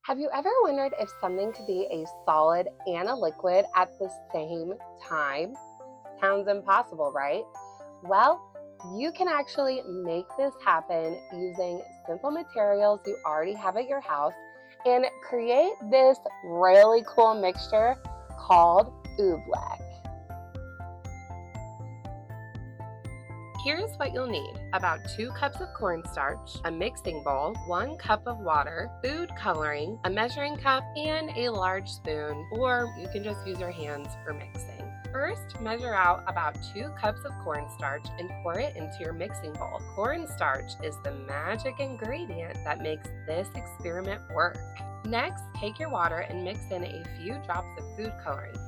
Have you ever wondered if something could be a solid and a liquid at the same time? Sounds impossible, right? Well, you can actually make this happen using simple materials you already have at your house and create this really cool mixture called Oobleck. Here's what you'll need: about 2 cups of cornstarch, a mixing bowl, 1 cup of water, food coloring, a measuring cup, and a large spoon, or you can just use your hands for mixing. First, measure out about 2 cups of cornstarch and pour it into your mixing bowl. Cornstarch is the magic ingredient that makes this experiment work. Next, take your water and mix in a few drops of food coloring.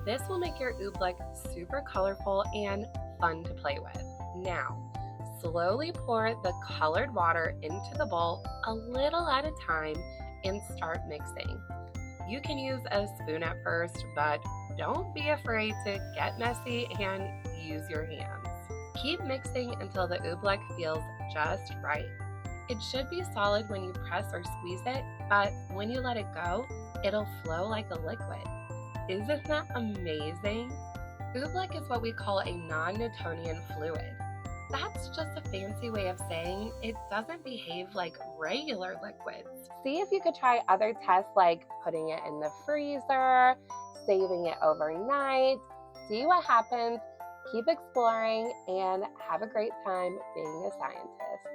This will make your oobleck super colorful and fun to play with. Now, slowly pour the colored water into the bowl a little at a time and start mixing. You can use a spoon at first, but don't be afraid to get messy and use your hands. Keep mixing until the oobleck feels just right. It should be solid when you press or squeeze it, but when you let it go, it'll flow like a liquid. Isn't that amazing? Oobleck is what we call a non-Newtonian fluid. That's just a fancy way of saying it doesn't behave like regular liquids. See if you could try other tests like putting it in the freezer, saving it overnight. See what happens. Keep exploring and have a great time being a scientist.